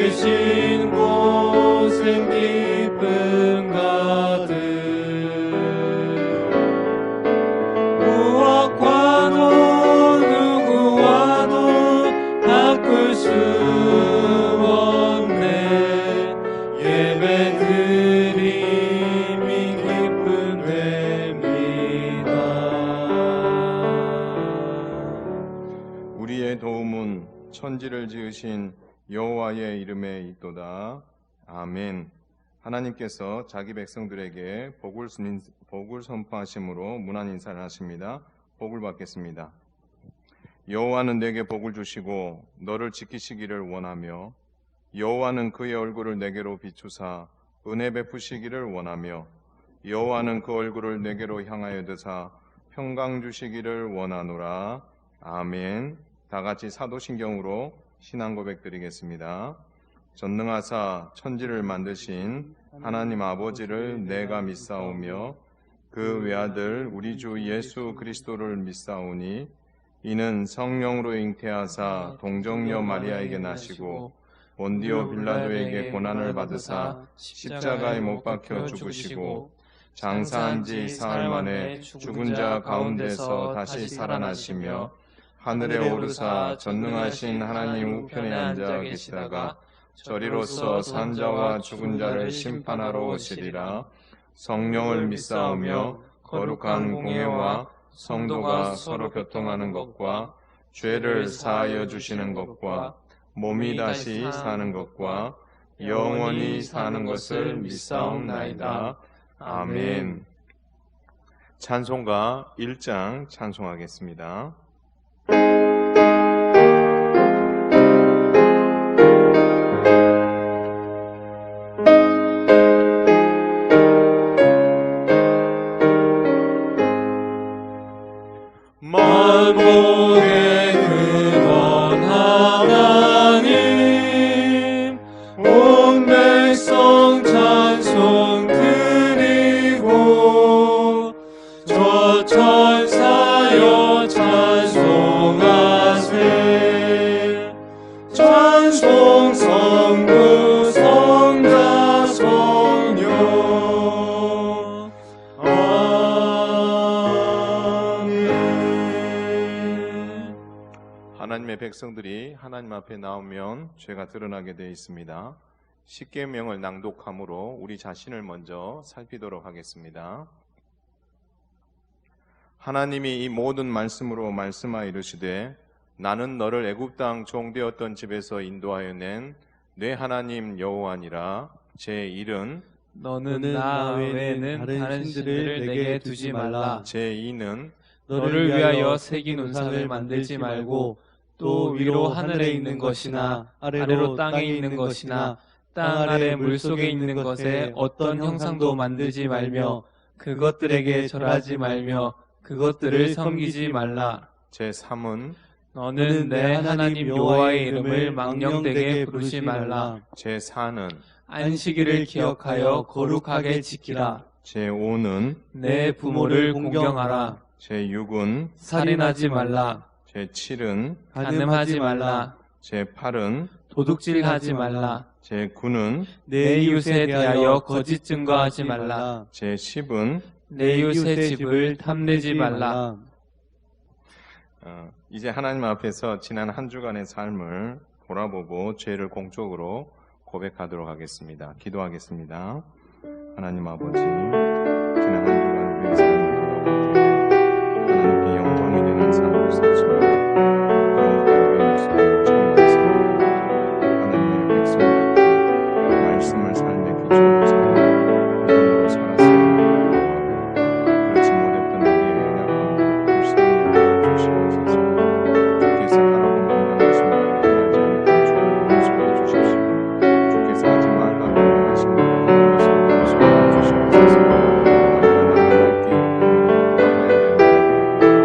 계신 곳은 기쁨 가득 무엇과도 누구와도 바꿀 수 없네 예배드림이 기쁨 됩니다. 우리의 도움은 천지를 지으신 여호와의 이름에 있도다. 아멘. 하나님께서 자기 백성들에게 복을 선포하심으로 문안 인사를 하십니다. 복을 받겠습니다. 여호와는 내게 복을 주시고 너를 지키시기를 원하며 여호와는 그의 얼굴을 내게로 비추사 은혜 베푸시기를 원하며 여호와는 그 얼굴을 내게로 향하여 드사 평강 주시기를 원하노라. 아멘. 다 같이 사도신경으로 신앙 고백 드리겠습니다. 전능하사 천지를 만드신 하나님 아버지를 내가 믿사오며 그 외아들 우리 주 예수 그리스도를 믿사오니 이는 성령으로 잉태하사 동정녀 마리아에게 나시고 본디오 빌라도에게 고난을 받으사 십자가에 못 박혀 죽으시고 장사한 지 사흘 만에 죽은 자 가운데서 다시 살아나시며 하늘에 오르사 전능하신 하나님 우편에 앉아 계시다가 저리로서 산자와 죽은 자를 심판하러 오시리라. 성령을 믿사오며 거룩한 공회와 성도가 서로 교통하는 것과 죄를 사하여 주시는 것과 몸이 다시 사는 것과 영원히 사는 것을 믿사옵나이다. 아멘. 찬송가 1장 찬송하겠습니다. 만복의 근원 하나님 온 백성 찬송 드리고 저 천사여 찬송하세 찬송 성부 성자 성령 하나님의 백성들이 하나님 앞에 나오면 죄가 드러나게 되어 있습니다. 십계명을 낭독함으로 우리 자신을 먼저 살피도록 하겠습니다. 하나님이 이 모든 말씀으로 말씀하여 이르시되 나는 너를 애굽 땅 종되었던 집에서 인도하여 낸 내 하나님 여호와니라. 제1은 너는 나 외에는 다른 신들을 내게 두지 말라. 제2는 너를 위하여 새긴 우상을 만들지 말고 또 위로 하늘에 있는 것이나 아래로 땅에 있는 것이나 땅 아래 물속에 있는 것에 어떤 형상도 만들지 말며 그것들에게 절하지 말며 그것들을 섬기지 말라. 제3은 너는 내 하나님 여호와의 이름을 망령되게 부르지 말라. 제4는 안식일을 기억하여 거룩하게 지키라. 제5는 내 부모를 공경하라. 제6은 살인하지 말라. 제7은 간음하지 말라. 제8은 도둑질하지 말라. 제9는 내 이웃에 대하여 거짓 증거하지 말라. 제10은 내 이웃의 집을 탐내지 말라. 이제 하나님 앞에서 지난 한 주간의 삶을 돌아보고 죄를 공적으로 고백하도록 하겠습니다. 기도하겠습니다. 하나님 아버지, 지난 한 주간 우리의 삶을 돌아보고 하나님께 영광이 되는 삶을 살습니다. 우리의 모습을 처음 말씀입니다. 하나님의 백성답게 말씀을 삶의 기초로 삼아 믿음으로 살았습니다. 그렇지 못했던 우리의 연약함과 불쌍함을 주시옵소서. 주께서 하라고 명령하신 대로 행하지 않는 주를 용서해 주십시오. 주께서 하지 말라고 명하신 대로 하는 것을 용서해 주시옵소서. 우리가 나아갈 길, 나가야 되는 길,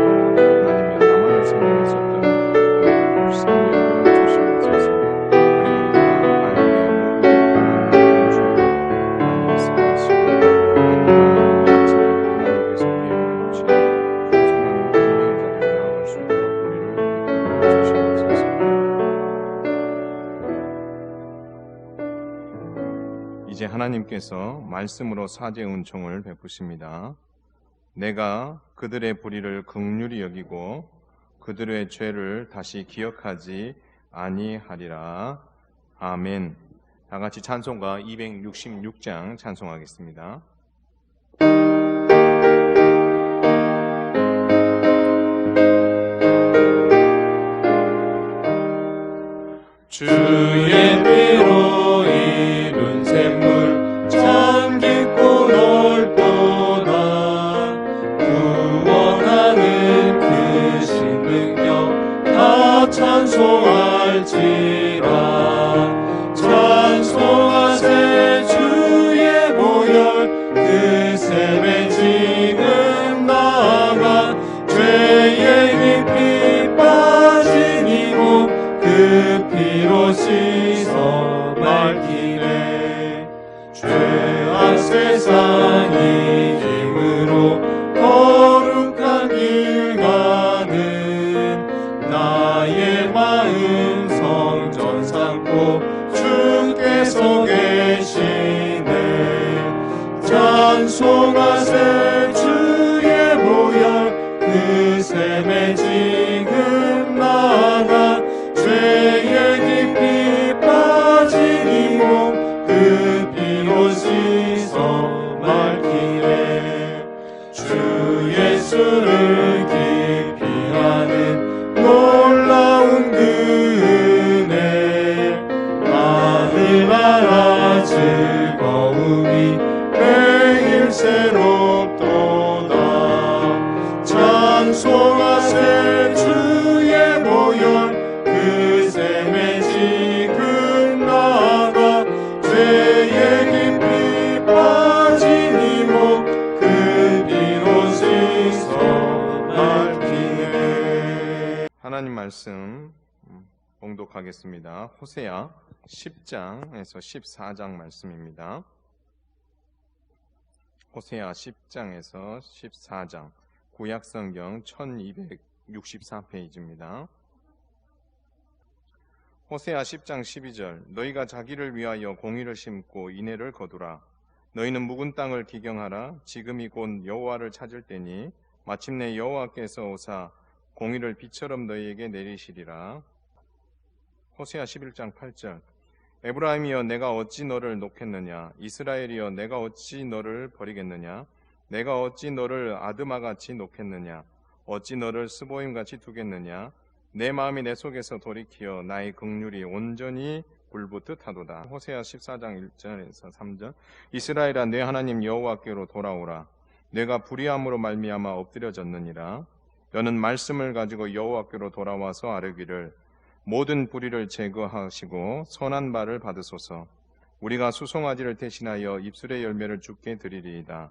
하나님의 나만을 생각했었던 불쌍히 여겨 주시옵소서. 그리고 우리가 알게 모르게 하나님의 주를 하나님이 사랑하시고 하나님의 약속을 하나님께서 우리에게 해주시니 풍성한 긍휼의 자리에 나아갈 수 있도록 우리를 이끌어 주시옵소서. 이제 하나님께서 말씀으로 사죄 은총을 베푸십니다. 내가 그들의 불의를 긍휼히 여기고 그들의 죄를 다시 기억하지 아니하리라. 아멘. 다 같이 찬송가 266장 찬송하겠습니다. 주의 피로 이룬 샘물 참 깊고 넓도다. 구원하는 크신 능력 다 찬송할지라. 찬송하세 주의 보혈 그 샘에 지금 나아가 죄의 깊이 빠진 이곳 그 피로 씻어 밝히네. 죄악 세상이 힘으로 거룩한 길 가는 나의 마음 성전 삼고 주께서 계시네. 찬송하세 주의 보혈 그 샘에 지금 나아가 죄의 깊이 빠진 이곳 그 피로 씻어 밝히네. 주 예수를 깊이 아는 놀라운 그 은혜 나를 알아 즐거움이 매일 새롭도다. 찬송하세 주의 보혈 그 샘에 지금 나아가 죄의 깊이 빠진 이곳 그 피로 씻어 밝히네. 하나님 말씀 봉독하겠습니다. 호세아 10장에서 14장 말씀입니다. 호세아 10장에서 14장 구약성경 1264페이지입니다. 호세아 10장 12절 너희가 자기를 위하여 공의를 심고 인애를 거두라. 너희는 묵은 땅을 기경하라. 지금이 곧 여호와를 찾을 때니 마침내 여호와께서 오사 공의를 비처럼 너희에게 내리시리라. 호세아 11장 8절 에브라임이여 내가 어찌 너를 놓겠느냐. 이스라엘이여 내가 어찌 너를 버리겠느냐. 내가 어찌 너를 아드마같이 놓겠느냐. 어찌 너를 스보임같이 두겠느냐. 내 마음이 내 속에서 돌이키어 나의 긍휼이 온전히 불붙듯 하도다. 호세아 14장 1절에서 3절 이스라엘아 내 하나님 여호와께로 돌아오라. 내가 불의함으로 말미암아 엎드려졌느니라. 너는 말씀을 가지고 여호와께로 돌아와서 아뢰기를 모든 불의를 제거하시고 선한 말을 받으소서. 우리가 수송아지를 대신하여 입술의 열매를 주께 드리리이다.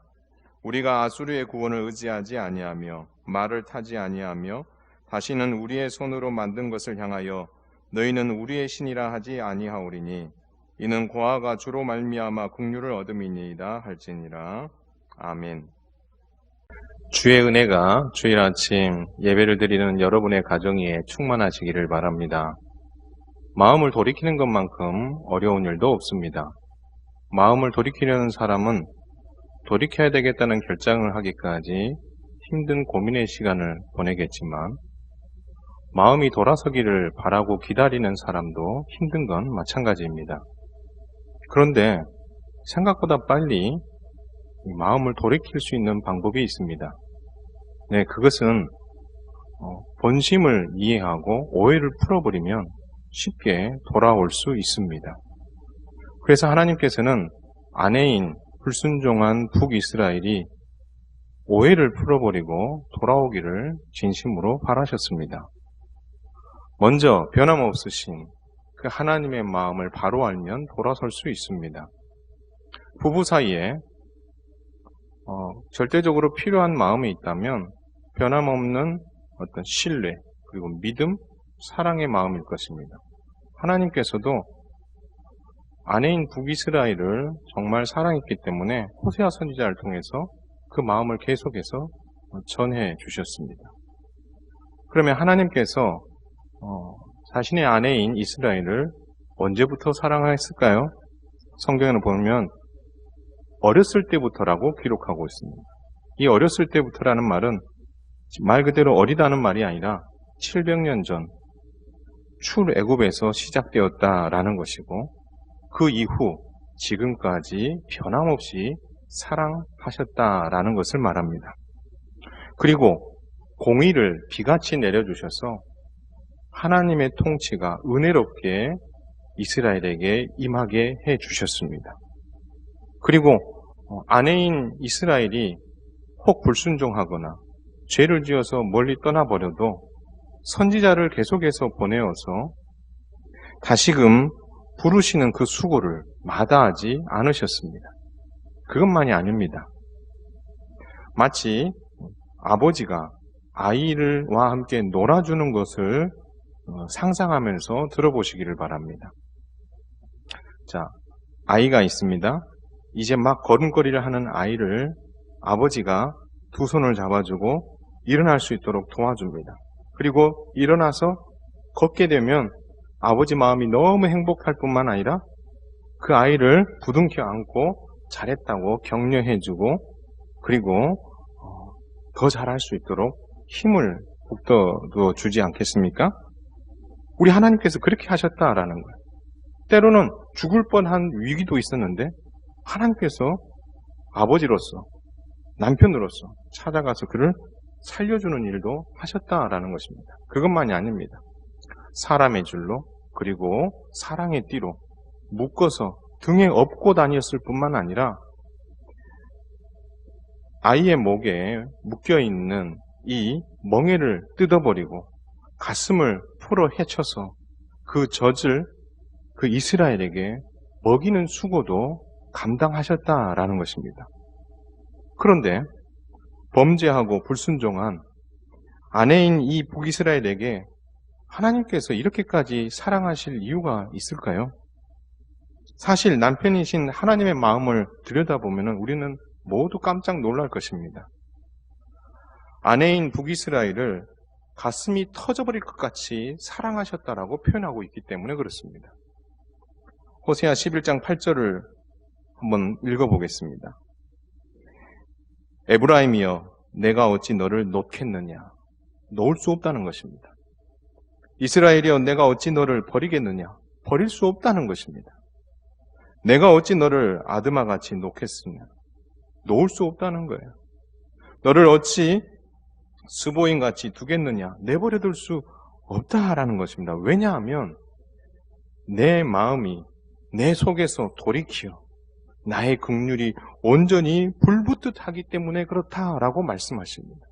우리가 아수르의 구원을 의지하지 아니하며 말을 타지 아니하며 다시는 우리의 손으로 만든 것을 향하여 너희는 우리의 신이라 하지 아니하오리니 이는 고아가 주로 말미암아 긍휼을 얻음이니이다 할지니라. 아멘. 주의 은혜가 주일 아침 예배를 드리는 여러분의 가정 위에 충만하시기를 바랍니다. 마음을 돌이키는 것만큼 어려운 일도 없습니다. 마음을 돌이키려는 사람은 돌이켜야 되겠다는 결정을 하기까지 힘든 고민의 시간을 보내겠지만 마음이 돌아서기를 바라고 기다리는 사람도 힘든 건 마찬가지입니다. 그런데 생각보다 빨리 이 마음을 돌이킬 수 있는 방법이 있습니다. 네, 그것은 본심을 이해하고 오해를 풀어버리면 쉽게 돌아올 수 있습니다. 그래서 하나님께서는 아내인 불순종한 북이스라엘이 오해를 풀어버리고 돌아오기를 진심으로 바라셨습니다. 먼저 변함없으신 그 하나님의 마음을 바로 알면 돌아설 수 있습니다. 부부 사이에 절대적으로 필요한 마음이 있다면 변함없는 어떤 신뢰, 그리고 믿음, 사랑의 마음일 것입니다. 하나님께서도 아내인 북이스라엘을 정말 사랑했기 때문에 호세아 선지자를 통해서 그 마음을 계속해서 전해 주셨습니다. 그러면 하나님께서 자신의 아내인 이스라엘을 언제부터 사랑했을까요? 성경에는 보면 어렸을 때부터라고 기록하고 있습니다. 이 어렸을 때부터라는 말은 말 그대로 어리다는 말이 아니라 700년 전 출애굽에서 시작되었다라는 것이고 그 이후 지금까지 변함없이 사랑하셨다라는 것을 말합니다. 그리고 공의를 비같이 내려주셔서 하나님의 통치가 은혜롭게 이스라엘에게 임하게 해주셨습니다. 그리고 아내인 이스라엘이 혹 불순종하거나 죄를 지어서 멀리 떠나버려도 선지자를 계속해서 보내어서 다시금 부르시는 그 수고를 마다하지 않으셨습니다. 그것만이 아닙니다. 마치 아버지가 아이와 함께 놀아주는 것을 상상하면서 들어보시기를 바랍니다. 자, 아이가 있습니다. 이제 막 걸음걸이를 하는 아이를 아버지가 두 손을 잡아주고 일어날 수 있도록 도와줍니다. 그리고 일어나서 걷게 되면 아버지 마음이 너무 행복할 뿐만 아니라 그 아이를 부둥켜 안고 잘했다고 격려해주고 그리고 더 잘할 수 있도록 힘을 북돋워 주지 않겠습니까? 우리 하나님께서 그렇게 하셨다라는 거예요. 때로는 죽을 뻔한 위기도 있었는데 하나님께서 아버지로서 남편으로서 찾아가서 그를 살려주는 일도 하셨다라는 것입니다. 그것만이 아닙니다. 사람의 줄로 그리고 사랑의 띠로 묶어서 등에 업고 다녔을 뿐만 아니라 아이의 목에 묶여있는 이 멍에를 뜯어버리고 가슴을 풀어 헤쳐서 그 젖을 그 이스라엘에게 먹이는 수고도 감당하셨다라는 것입니다. 그런데 범죄하고 불순종한 아내인 이 북이스라엘에게 하나님께서 이렇게까지 사랑하실 이유가 있을까요? 사실 남편이신 하나님의 마음을 들여다보면 우리는 모두 깜짝 놀랄 것입니다. 아내인 북이스라엘을 가슴이 터져버릴 것 같이 사랑하셨다라고 표현하고 있기 때문에 그렇습니다. 호세아 11장 8절을 한번 읽어보겠습니다. 에브라임이여 내가 어찌 너를 놓겠느냐. 놓을 수 없다는 것입니다. 이스라엘이여 내가 어찌 너를 버리겠느냐. 버릴 수 없다는 것입니다. 내가 어찌 너를 아드마같이 놓겠으냐. 놓을 수 없다는 거예요. 너를 어찌 수보인같이 두겠느냐. 내버려둘 수 없다라는 것입니다. 왜냐하면 내 마음이 내 속에서 돌이키어 나의 긍휼이 온전히 불붙듯 하기 때문에 그렇다라고 말씀하십니다.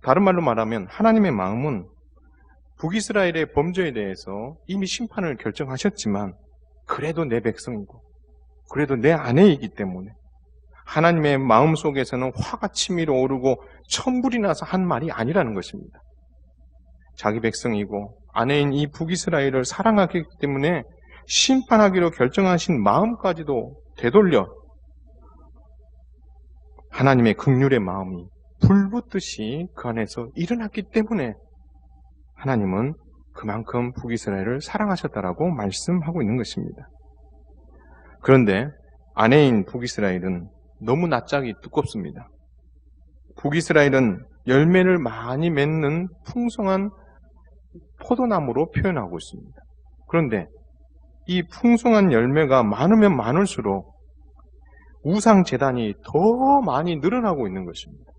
다른 말로 말하면 하나님의 마음은 북이스라엘의 범죄에 대해서 이미 심판을 결정하셨지만 그래도 내 백성이고 그래도 내 아내이기 때문에 하나님의 마음 속에서는 화가 치밀어 오르고 천불이 나서 한 말이 아니라는 것입니다. 자기 백성이고 아내인 이 북이스라엘을 사랑하기 때문에 심판하기로 결정하신 마음까지도 되돌려 하나님의 긍휼의 마음이 불붙듯이 그 안에서 일어났기 때문에 하나님은 그만큼 북이스라엘을 사랑하셨다라고 말씀하고 있는 것입니다. 그런데 아내인 북이스라엘은 너무 낯짝이 두껍습니다. 북이스라엘은 열매를 많이 맺는 풍성한 포도나무로 표현하고 있습니다. 그런데 이 풍성한 열매가 많으면 많을수록 우상 제단이 더 많이 늘어나고 있는 것입니다.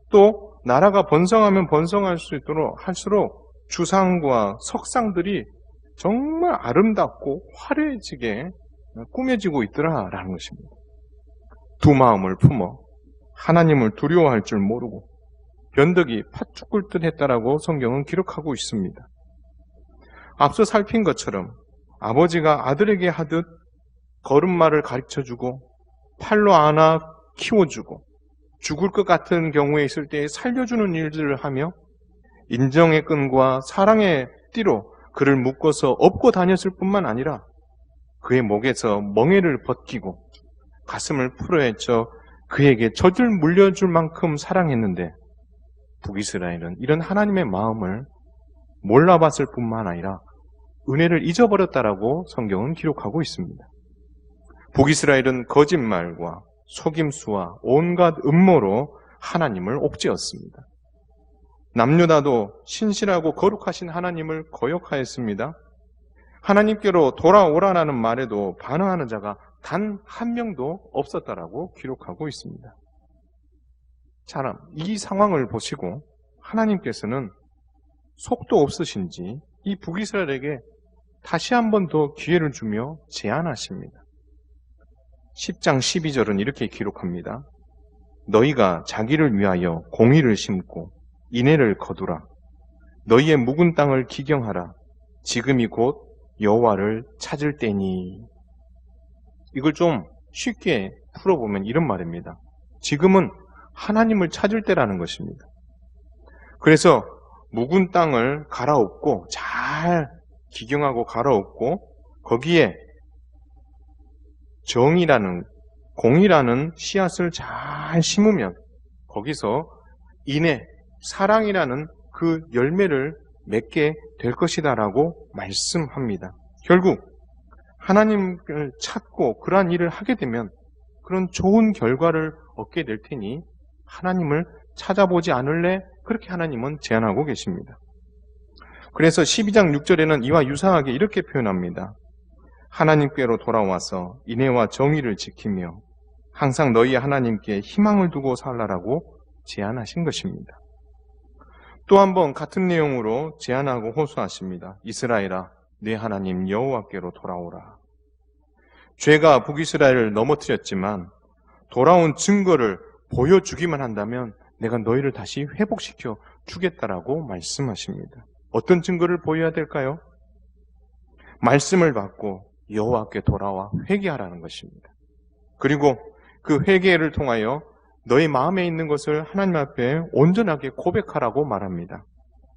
또 나라가 번성하면 번성할 수 있도록 할수록 주상과 석상들이 정말 아름답고 화려해지게 꾸며지고 있더라라는 것입니다. 두 마음을 품어 하나님을 두려워할 줄 모르고 변덕이 팥죽 굴듯 했다라고 성경은 기록하고 있습니다. 앞서 살핀 것처럼 아버지가 아들에게 하듯 걸음마를 가르쳐주고 팔로 안아 키워주고 죽을 것 같은 경우에 있을 때 살려주는 일들을 하며 인정의 끈과 사랑의 띠로 그를 묶어서 업고 다녔을 뿐만 아니라 그의 목에서 멍에를 벗기고 가슴을 풀어헤쳐 그에게 젖을 물려줄 만큼 사랑했는데 북이스라엘은 이런 하나님의 마음을 몰라봤을 뿐만 아니라 은혜를 잊어버렸다라고 성경은 기록하고 있습니다. 북이스라엘은 거짓말과 속임수와 온갖 음모로 하나님을 옥죄었습니다. 남유다도 신실하고 거룩하신 하나님을 거역하였습니다. 하나님께로 돌아오라라는 말에도 반응하는 자가 단 한 명도 없었다라고 기록하고 있습니다. 자, 이 상황을 보시고 하나님께서는 속도 없으신지 이 북이스라엘에게 다시 한 번 더 기회를 주며 제안하십니다. 10장 12절은 이렇게 기록합니다. 너희가 자기를 위하여 공의를 심고 인애를 거두라. 너희의 묵은 땅을 기경하라. 지금이 곧 여호와를 찾을 때니. 이걸 좀 쉽게 풀어보면 이런 말입니다. 지금은 하나님을 찾을 때라는 것입니다. 그래서 묵은 땅을 갈아엎고 잘 기경하고 갈아엎고 거기에 정이라는 공이라는 씨앗을 잘 심으면 거기서 인애, 사랑이라는 그 열매를 맺게 될 것이다라고 말씀합니다. 결국 하나님을 찾고 그러한 일을 하게 되면 그런 좋은 결과를 얻게 될 테니 하나님을 찾아보지 않을래? 그렇게 하나님은 제안하고 계십니다. 그래서 12장 6절에는 이와 유사하게 이렇게 표현합니다. 하나님께로 돌아와서 인애와 정의를 지키며 항상 너희 하나님께 희망을 두고 살라라고 제안하신 것입니다. 또 한 번 같은 내용으로 제안하고 호소하십니다. 이스라엘아, 네 하나님 여호와께로 돌아오라. 죄가 북이스라엘을 넘어뜨렸지만 돌아온 증거를 보여주기만 한다면 내가 너희를 다시 회복시켜 주겠다라고 말씀하십니다. 어떤 증거를 보여야 될까요? 말씀을 받고 여호와께 돌아와 회개하라는 것입니다. 그리고 그 회개를 통하여 너희 마음에 있는 것을 하나님 앞에 온전하게 고백하라고 말합니다.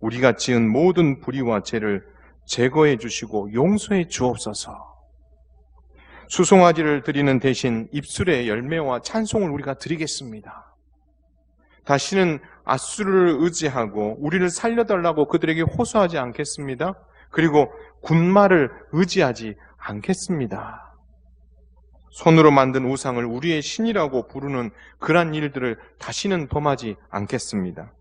우리가 지은 모든 불의와 죄를 제거해 주시고 용서해 주옵소서. 수송아지를 드리는 대신 입술의 열매와 찬송을 우리가 드리겠습니다. 다시는 앗수르를 의지하고 우리를 살려달라고 그들에게 호소하지 않겠습니다. 그리고 군마를 의지하지 않겠습니다. 손으로 만든 우상을 우리의 신이라고 부르는 그러한 일들을 다시는 범하지 않겠습니다.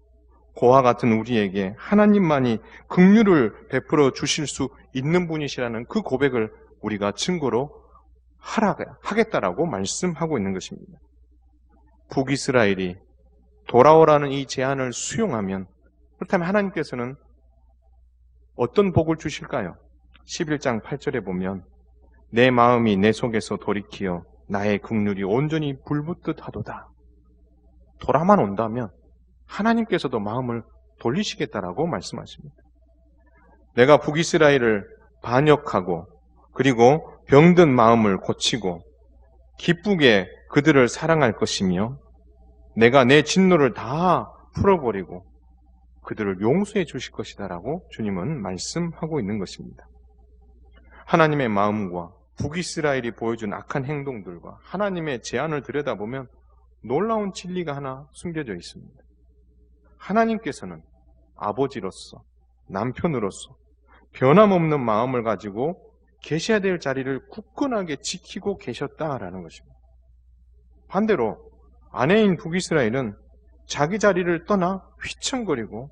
고와 같은 우리에게 하나님만이 긍휼을 베풀어 주실 수 있는 분이시라는 그 고백을 우리가 증거로 하겠다라고 말씀하고 있는 것입니다. 북이스라엘이 돌아오라는 이 제안을 수용하면 그렇다면 하나님께서는 어떤 복을 주실까요? 11장 8절에 보면 내 마음이 내 속에서 돌이키어 나의 긍휼이 온전히 불붙듯 하도다. 돌아만 온다면 하나님께서도 마음을 돌리시겠다라고 말씀하십니다. 내가 북이스라엘을 반역하고 그리고 병든 마음을 고치고 기쁘게 그들을 사랑할 것이며 내가 내 진노를 다 풀어버리고 그들을 용서해 주실 것이다라고 주님은 말씀하고 있는 것입니다. 하나님의 마음과 북이스라엘이 보여준 악한 행동들과 하나님의 제안을 들여다보면 놀라운 진리가 하나 숨겨져 있습니다. 하나님께서는 아버지로서 남편으로서 변함없는 마음을 가지고 계셔야 될 자리를 굳건하게 지키고 계셨다라는 것입니다. 반대로 아내인 북이스라엘은 자기 자리를 떠나 휘청거리고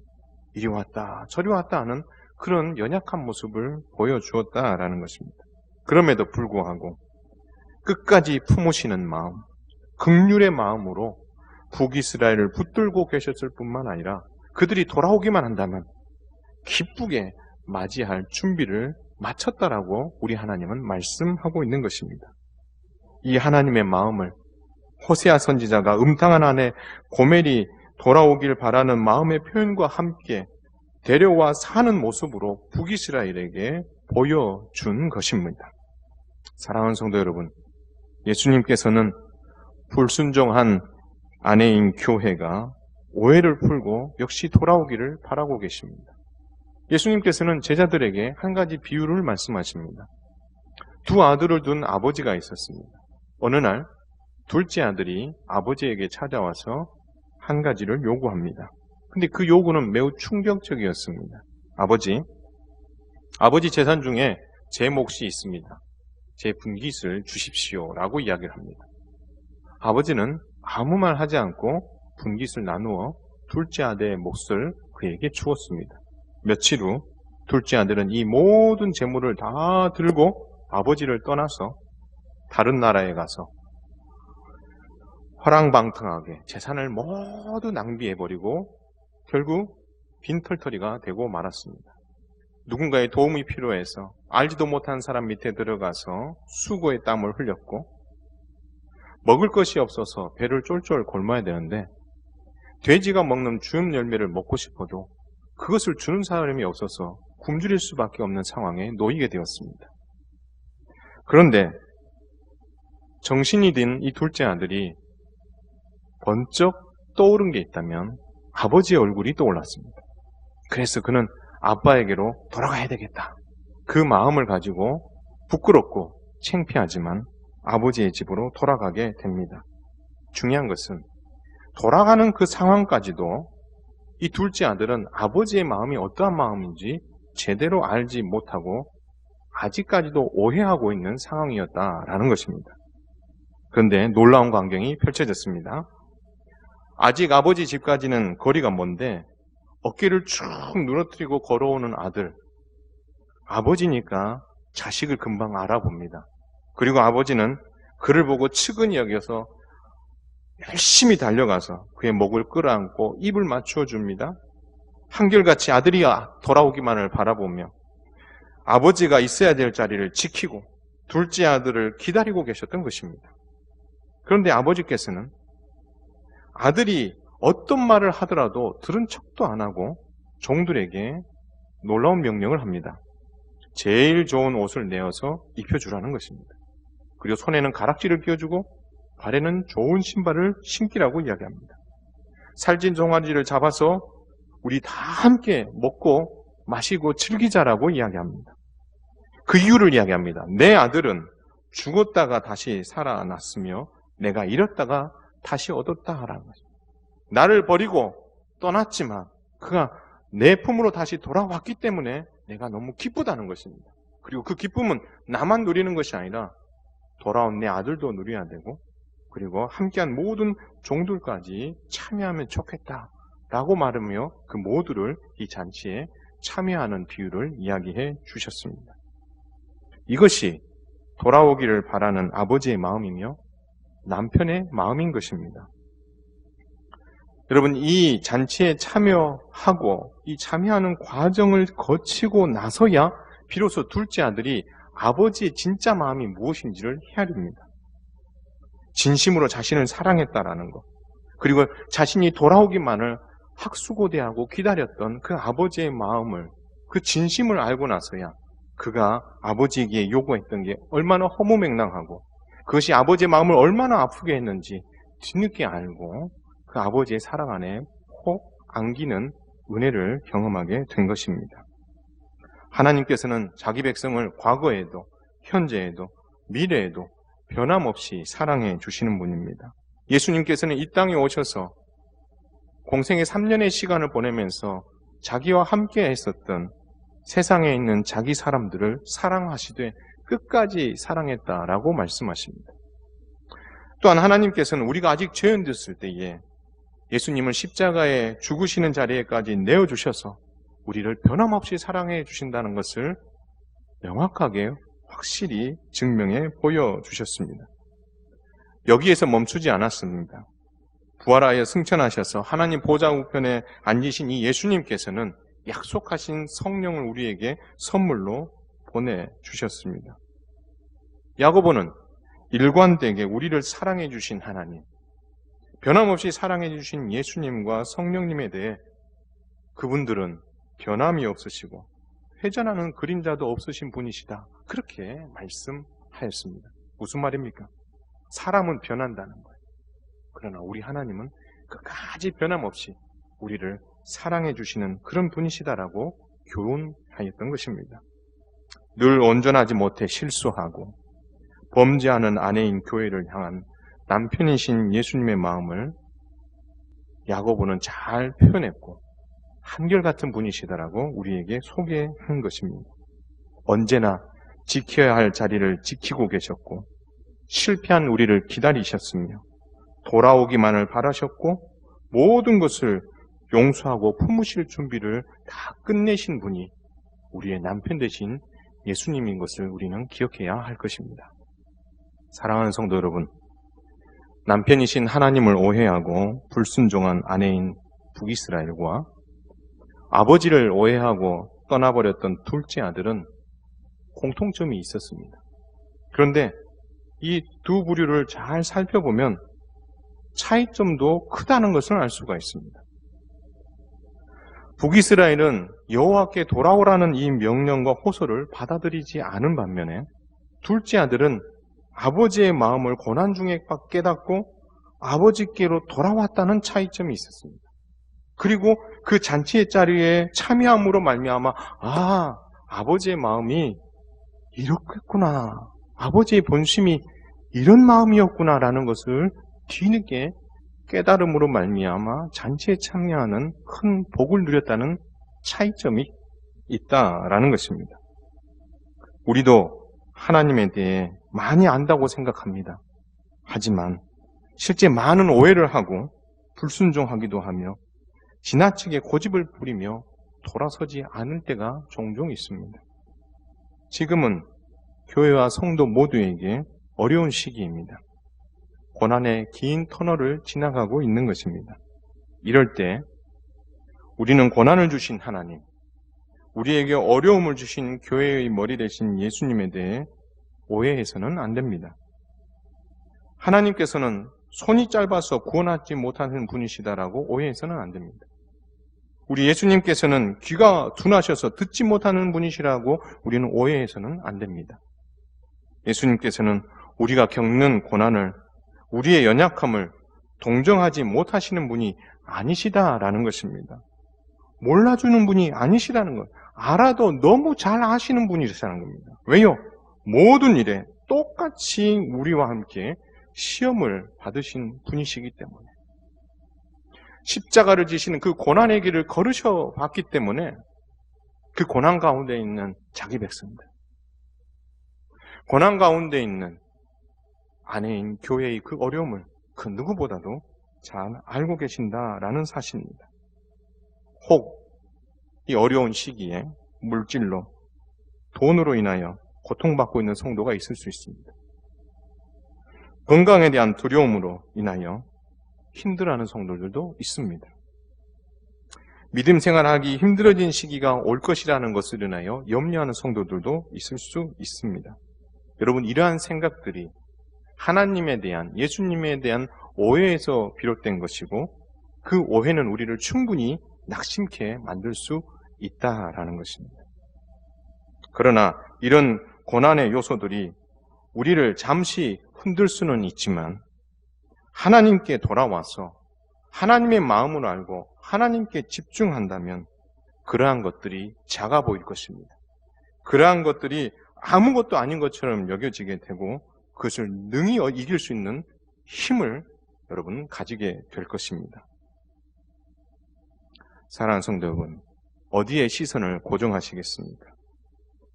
이리 왔다 저리 왔다 하는 그런 연약한 모습을 보여주었다라는 것입니다. 그럼에도 불구하고 끝까지 품으시는 마음, 긍휼의 마음으로 북이스라엘을 붙들고 계셨을 뿐만 아니라 그들이 돌아오기만 한다면 기쁘게 맞이할 준비를 마쳤다라고 우리 하나님은 말씀하고 있는 것입니다. 이 하나님의 마음을 호세아 선지자가 음탕한 아내 고멜이 돌아오길 바라는 마음의 표현과 함께 데려와 사는 모습으로 북이스라엘에게 보여준 것입니다. 사랑하는 성도 여러분, 예수님께서는 불순종한 아내인 교회가 오해를 풀고 역시 돌아오기를 바라고 계십니다. 예수님께서는 제자들에게 한 가지 비유를 말씀하십니다. 두 아들을 둔 아버지가 있었습니다. 어느 날 둘째 아들이 아버지에게 찾아와서 한 가지를 요구합니다. 근데 그 요구는 매우 충격적이었습니다. 아버지 재산 중에 제 몫이 있습니다. 제 분깃을 주십시오 라고 이야기를 합니다. 아버지는 아무 말 하지 않고 분깃을 나누어 둘째 아들의 몫을 그에게 주었습니다. 며칠 후 둘째 아들은 이 모든 재물을 다 들고 아버지를 떠나서 다른 나라에 가서 허랑방탕하게 재산을 모두 낭비해버리고 결국 빈털터리가 되고 말았습니다. 누군가의 도움이 필요해서 알지도 못한 사람 밑에 들어가서 수고의 땀을 흘렸고 먹을 것이 없어서 배를 쫄쫄 굶어야 되는데 돼지가 먹는 주염 열매를 먹고 싶어도 그것을 주는 사람이 없어서 굶주릴 수밖에 없는 상황에 놓이게 되었습니다. 그런데 정신이 든 이 둘째 아들이 번쩍 떠오른 게 있다면 아버지의 얼굴이 떠올랐습니다. 그래서 그는 아빠에게로 돌아가야 되겠다. 그 마음을 가지고 부끄럽고 창피하지만 아버지의 집으로 돌아가게 됩니다. 중요한 것은 돌아가는 그 상황까지도 이 둘째 아들은 아버지의 마음이 어떠한 마음인지 제대로 알지 못하고 아직까지도 오해하고 있는 상황이었다라는 것입니다. 그런데 놀라운 광경이 펼쳐졌습니다. 아직 아버지 집까지는 거리가 먼데 어깨를 쭉 누러뜨리고 걸어오는 아들. 아버지니까 자식을 금방 알아봅니다. 그리고 아버지는 그를 보고 측은히 여겨서 열심히 달려가서 그의 목을 끌어안고 입을 맞추어 줍니다. 한결같이 아들이 돌아오기만을 바라보며 아버지가 있어야 될 자리를 지키고 둘째 아들을 기다리고 계셨던 것입니다. 그런데 아버지께서는 아들이 어떤 말을 하더라도 들은 척도 안 하고 종들에게 놀라운 명령을 합니다. 제일 좋은 옷을 내어서 입혀주라는 것입니다. 그리고 손에는 가락지를 끼워주고 발에는 좋은 신발을 신기라고 이야기합니다. 살찐 종아리를 잡아서 우리 다 함께 먹고 마시고 즐기자라고 이야기합니다. 그 이유를 이야기합니다. 내 아들은 죽었다가 다시 살아났으며 내가 잃었다가 다시 얻었다 하라는 것입니다. 나를 버리고 떠났지만 그가 내 품으로 다시 돌아왔기 때문에 내가 너무 기쁘다는 것입니다. 그리고 그 기쁨은 나만 누리는 것이 아니라 돌아온 내 아들도 누려야 되고 그리고 함께한 모든 종들까지 참여하면 좋겠다라고 말하며 그 모두를 이 잔치에 참여하는 비유를 이야기해 주셨습니다. 이것이 돌아오기를 바라는 아버지의 마음이며 남편의 마음인 것입니다. 여러분, 이 잔치에 참여하고 이 참여하는 과정을 거치고 나서야 비로소 둘째 아들이 아버지의 진짜 마음이 무엇인지를 헤아립니다. 진심으로 자신을 사랑했다라는 것, 그리고 자신이 돌아오기만을 학수고대하고 기다렸던 그 아버지의 마음을, 그 진심을 알고 나서야 그가 아버지에게 요구했던 게 얼마나 허무맹랑하고 그것이 아버지의 마음을 얼마나 아프게 했는지 뒤늦게 알고 그 아버지의 사랑 안에 혹 안기는 은혜를 경험하게 된 것입니다. 하나님께서는 자기 백성을 과거에도 현재에도 미래에도 변함없이 사랑해 주시는 분입니다. 예수님께서는 이 땅에 오셔서 공생의 3년의 시간을 보내면서 자기와 함께 했었던 세상에 있는 자기 사람들을 사랑하시되 끝까지 사랑했다라고 말씀하십니다. 또한 하나님께서는 우리가 아직 죄인되었을 때에 예수님을 십자가에 죽으시는 자리에까지 내어주셔서 우리를 변함없이 사랑해 주신다는 것을 명확하게 확실히 증명해 보여주셨습니다. 여기에서 멈추지 않았습니다. 부활하여 승천하셔서 하나님 보좌 우편에 앉으신 이 예수님께서는 약속하신 성령을 우리에게 선물로 보내주셨습니다. 야고보는 일관되게 우리를 사랑해 주신 하나님, 변함없이 사랑해 주신 예수님과 성령님에 대해 그분들은 변함이 없으시고 회전하는 그림자도 없으신 분이시다. 그렇게 말씀하였습니다. 무슨 말입니까? 사람은 변한다는 거예요. 그러나 우리 하나님은 끝까지 변함없이 우리를 사랑해 주시는 그런 분이시다라고 교훈하였던 것입니다. 늘 온전하지 못해 실수하고 범죄하는 아내인 교회를 향한 남편이신 예수님의 마음을 야고보는 잘 표현했고 한결같은 분이시다라고 우리에게 소개한 것입니다. 언제나 지켜야 할 자리를 지키고 계셨고 실패한 우리를 기다리셨으며 돌아오기만을 바라셨고 모든 것을 용서하고 품으실 준비를 다 끝내신 분이 우리의 남편 되신 예수님인 것을 우리는 기억해야 할 것입니다. 사랑하는 성도 여러분, 남편이신 하나님을 오해하고 불순종한 아내인 북이스라엘과 아버지를 오해하고 떠나버렸던 둘째 아들은 공통점이 있었습니다. 그런데 이 두 부류를 잘 살펴보면 차이점도 크다는 것을 알 수가 있습니다. 북이스라엘은 여호와께 돌아오라는 이 명령과 호소를 받아들이지 않은 반면에 둘째 아들은 아버지의 마음을 고난 중에 깨닫고 아버지께로 돌아왔다는 차이점이 있었습니다. 그리고 그 잔치의 자리에 참여함으로 말미암아 아버지의 마음이 이렇겠구나, 아버지의 본심이 이런 마음이었구나라는 것을 뒤늦게 깨달음으로 말미암아 잔치에 참여하는 큰 복을 누렸다는 차이점이 있다라는 것입니다. 우리도 하나님에 대해 많이 안다고 생각합니다. 하지만 실제 많은 오해를 하고 불순종하기도 하며 지나치게 고집을 부리며 돌아서지 않을 때가 종종 있습니다. 지금은 교회와 성도 모두에게 어려운 시기입니다. 고난의 긴 터널을 지나가고 있는 것입니다. 이럴 때 우리는 고난을 주신 하나님, 우리에게 어려움을 주신 교회의 머리 대신 예수님에 대해 오해해서는 안 됩니다. 하나님께서는 손이 짧아서 구원하지 못하는 분이시다라고 오해해서는 안 됩니다. 우리 예수님께서는 귀가 둔하셔서 듣지 못하는 분이시라고 우리는 오해해서는 안 됩니다. 예수님께서는 우리가 겪는 고난을, 우리의 연약함을 동정하지 못하시는 분이 아니시다라는 것입니다. 몰라주는 분이 아니시라는 것, 알아도 너무 잘 아시는 분이시라는 겁니다. 왜요? 모든 일에 똑같이 우리와 함께 시험을 받으신 분이시기 때문에, 십자가를 지시는 그 고난의 길을 걸으셔 봤기 때문에 그 고난 가운데 있는 자기 백성들, 고난 가운데 있는 아내인 교회의 그 어려움을 그 누구보다도 잘 알고 계신다라는 사실입니다. 혹 이 어려운 시기에 물질로, 돈으로 인하여 고통받고 있는 성도가 있을 수 있습니다. 건강에 대한 두려움으로 인하여 힘들어하는 성도들도 있습니다. 믿음 생활하기 힘들어진 시기가 올 것이라는 것을 인하여 염려하는 성도들도 있을 수 있습니다. 여러분, 이러한 생각들이 하나님에 대한, 예수님에 대한 오해에서 비롯된 것이고 그 오해는 우리를 충분히 낙심케 만들 수 있다라는 것입니다. 그러나 이런 고난의 요소들이 우리를 잠시 흔들 수는 있지만 하나님께 돌아와서 하나님의 마음을 알고 하나님께 집중한다면 그러한 것들이 작아 보일 것입니다. 그러한 것들이 아무것도 아닌 것처럼 여겨지게 되고 그것을 능히 이길 수 있는 힘을 여러분 가지게 될 것입니다. 사랑하는 성도 여러분, 어디에 시선을 고정하시겠습니까?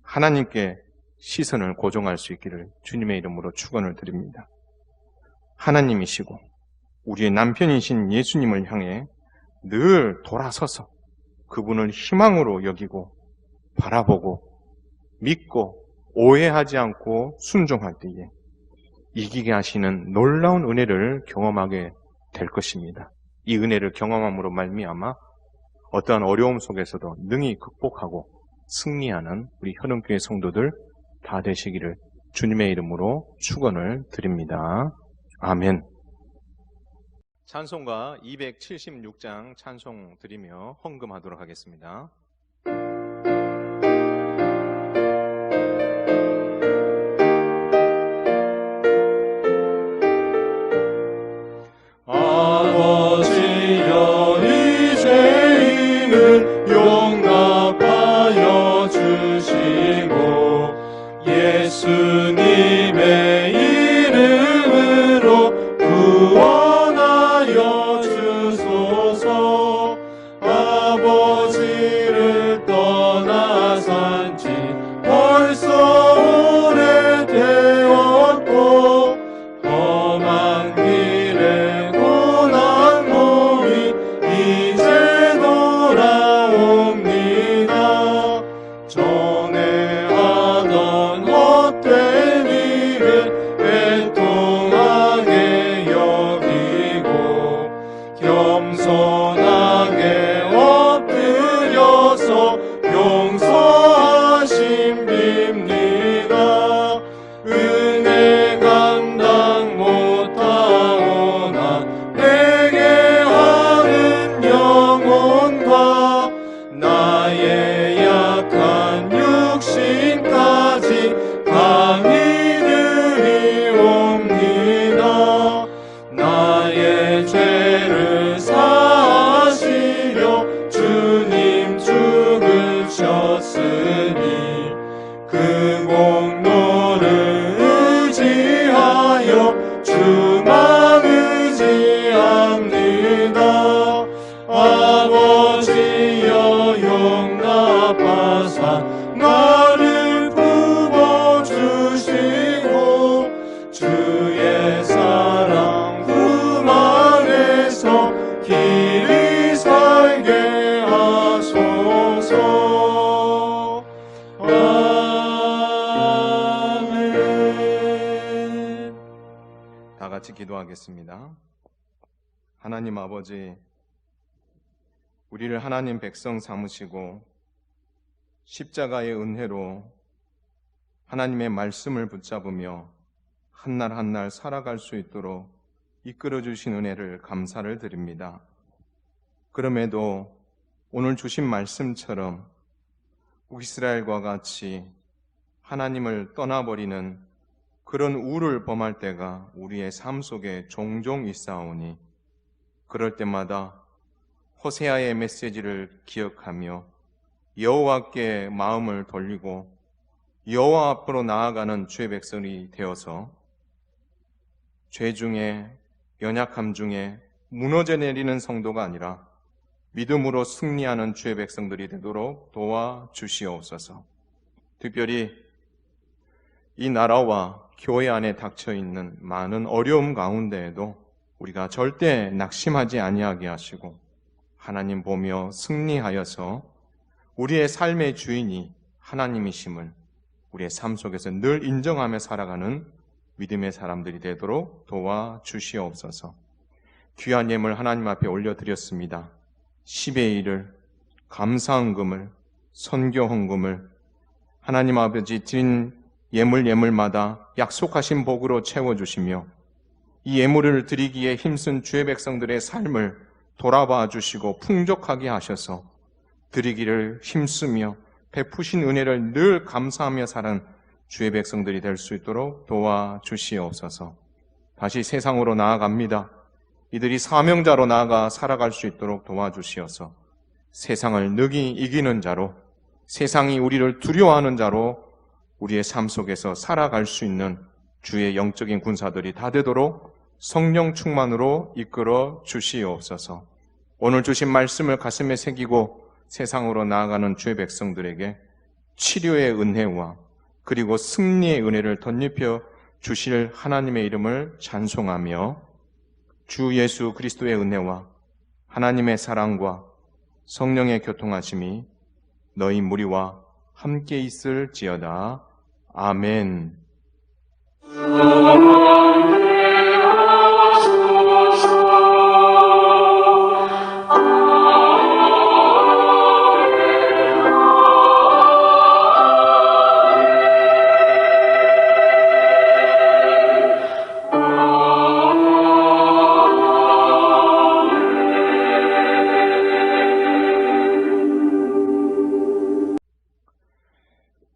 하나님께 시선을 고정할 수 있기를 주님의 이름으로 축원을 드립니다. 하나님이시고 우리의 남편이신 예수님을 향해 늘 돌아서서 그분을 희망으로 여기고 바라보고 믿고 오해하지 않고 순종할 때에 이기게 하시는 놀라운 은혜를 경험하게 될 것입니다. 이 은혜를 경험함으로 말미암아 어떠한 어려움 속에서도 능히 극복하고 승리하는 우리 현흥교회 성도들 다 되시기를 주님의 이름으로 축원을 드립니다. 아멘. 찬송가 276장 찬송 드리며 헌금하도록 하겠습니다. 아버지여 이제는 용납하여 주시고 예수님의 이름으로 구원하여 주소서. 아버지를 떠나산 지 벌써 오래되었고 험한 길에 고난 몸이 이제 돌아옵니다. 전에 하던 헛된 일을 애통하게 여기고 겸손하게 엎드려서 용서하심 빕니다. 은혜 감당 못하오나 회개하는 영혼과 나의 약한 육신까지 강히 드리옵니다. 나의 죄를 사하시려 주님 죽으셨으니 그 공로를 의지하여 주만 의지합니다. 아버지여 용납하사 나를 품어주시고 주의 사랑 품 안에서 길이 살게 하소서. 아멘. 다 같이 기도하겠습니다. 하나님 아버지, 우리를 하나님 백성 삼으시고 십자가의 은혜로 하나님의 말씀을 붙잡으며 한 날 한 날 살아갈 수 있도록 이끌어 주신 은혜를 감사를 드립니다. 그럼에도 오늘 주신 말씀처럼 북이스라엘과 같이 하나님을 떠나버리는 그런 우를 범할 때가 우리의 삶 속에 종종 있사오니 그럴 때마다 호세아의 메시지를 기억하며 여호와께 마음을 돌리고 여호와 앞으로 나아가는 주의 백성이 되어서 죄 중에 연약함 중에 무너져 내리는 성도가 아니라 믿음으로 승리하는 주의 백성들이 되도록 도와주시옵소서. 특별히 이 나라와 교회 안에 닥쳐있는 많은 어려움 가운데에도 우리가 절대 낙심하지 아니하게 하시고 하나님 보며 승리하여서 우리의 삶의 주인이 하나님이심을 우리의 삶 속에서 늘 인정하며 살아가는 믿음의 사람들이 되도록 도와주시옵소서. 귀한 예물 하나님 앞에 올려드렸습니다. 10의 1을, 감사헌금을, 선교헌금을 하나님 아버지 드린 예물마다 약속하신 복으로 채워주시며 이 예물을 드리기에 힘쓴 주의 백성들의 삶을 돌아봐 주시고 풍족하게 하셔서 드리기를 힘쓰며 베푸신 은혜를 늘 감사하며 사는 주의 백성들이 될 수 있도록 도와주시옵소서. 다시 세상으로 나아갑니다. 이들이 사명자로 나아가 살아갈 수 있도록 도와주시어서 세상을 능히 이기는 자로, 세상이 우리를 두려워하는 자로 우리의 삶 속에서 살아갈 수 있는 주의 영적인 군사들이 다 되도록 성령 충만으로 이끌어 주시옵소서. 오늘 주신 말씀을 가슴에 새기고 세상으로 나아가는 주의 백성들에게 치료의 은혜와 그리고 승리의 은혜를 덧입혀 주실 하나님의 이름을 찬송하며 주 예수 그리스도의 은혜와 하나님의 사랑과 성령의 교통하심이 너희 무리와 함께 있을지어다. 아멘.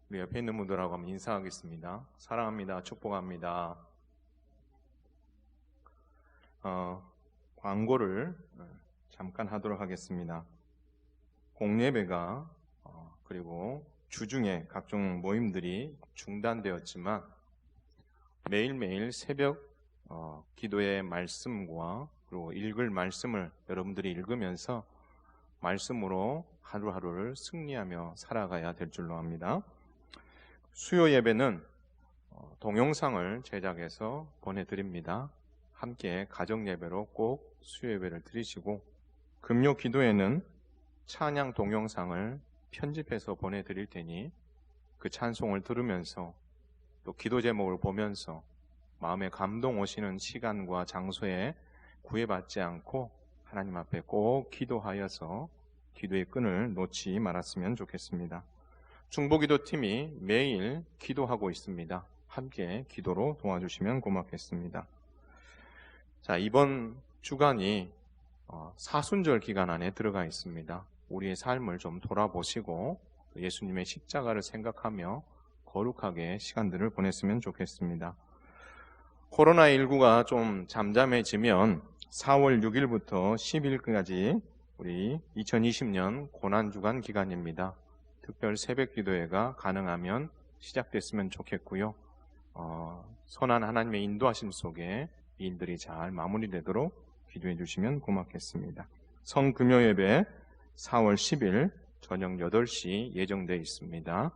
우리 옆에 있는 분들하고 한번 인사하겠습니다. 사랑합니다. 축복합니다. 광고를 잠깐 하도록 하겠습니다. 공예배가 그리고 주중에 각종 모임들이 중단되었지만 매일매일 새벽 기도의 말씀과 그리고 읽을 말씀을 여러분들이 읽으면서 말씀으로 하루하루를 승리하며 살아가야 될 줄로 압니다. 수요 예배는 동영상을 제작해서 보내드립니다. 함께 가정 예배로 꼭 수요 예배를 드리시고 금요 기도에는 찬양 동영상을 편집해서 보내드릴 테니 그 찬송을 들으면서 또 기도 제목을 보면서 마음에 감동 오시는 시간과 장소에 구애받지 않고 하나님 앞에 꼭 기도하여서 기도의 끈을 놓지 말았으면 좋겠습니다. 중보기도팀이 매일 기도하고 있습니다. 함께 기도로 도와주시면 고맙겠습니다. 자, 이번 주간이 사순절 기간 안에 들어가 있습니다. 우리의 삶을 좀 돌아보시고 예수님의 십자가를 생각하며 거룩하게 시간들을 보냈으면 좋겠습니다. 코로나19가 좀 잠잠해지면 4월 6일부터 10일까지 우리 2020년 고난주간 기간입니다. 특별 새벽기도회가 가능하면 시작됐으면 좋겠고요. 선한 하나님의 인도하심 속에 이 일들이 잘 마무리되도록 기도해 주시면 고맙겠습니다. 성금요예배 4월 10일 저녁 8시 예정되어 있습니다.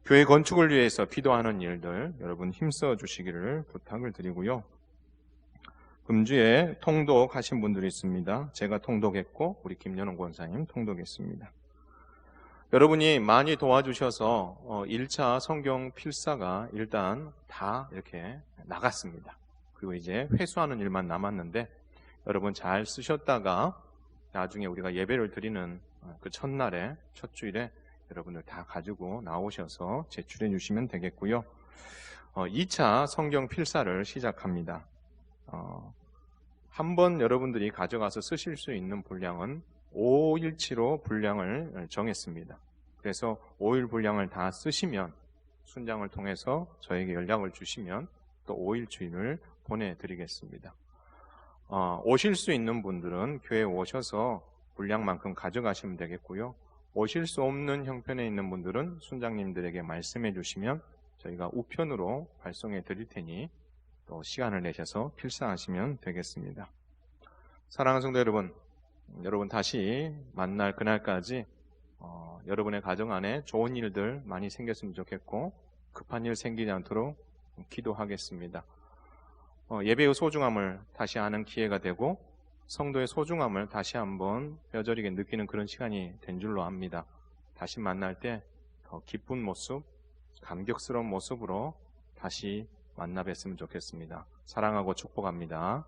교회 건축을 위해서 기도하는 일들 여러분 힘써 주시기를 부탁을 드리고요. 금주에 통독하신 분들이 있습니다. 제가 통독했고 우리 김연원 권사님 통독했습니다. 여러분이 많이 도와주셔서 1차 성경 필사가 일단 다 이렇게 나갔습니다. 그리고 이제 회수하는 일만 남았는데 여러분 잘 쓰셨다가 나중에 우리가 예배를 드리는 그 첫날에 첫 주일에 여러분들 다 가지고 나오셔서 제출해 주시면 되겠고요. 2차 성경 필사를 시작합니다. 한번 여러분들이 가져가서 쓰실 수 있는 분량은 5일치로 분량을 정했습니다. 그래서 5일 분량을 다 쓰시면 순장을 통해서 저에게 연락을 주시면 또 5일 주일을 보내드리겠습니다. 오실 수 있는 분들은 교회에 오셔서 분량만큼 가져가시면 되겠고요. 오실 수 없는 형편에 있는 분들은 순장님들에게 말씀해 주시면 저희가 우편으로 발송해 드릴 테니 또 시간을 내셔서 필사하시면 되겠습니다. 사랑하는 성도 여러분, 여러분 다시 만날 그날까지 여러분의 가정 안에 좋은 일들 많이 생겼으면 좋겠고 급한 일 생기지 않도록 기도하겠습니다. 예배의 소중함을 다시 아는 기회가 되고 성도의 소중함을 다시 한번 뼈저리게 느끼는 그런 시간이 된 줄로 압니다. 다시 만날 때 더 기쁜 모습, 감격스러운 모습으로 다시 만나 뵀으면 좋겠습니다. 사랑하고 축복합니다.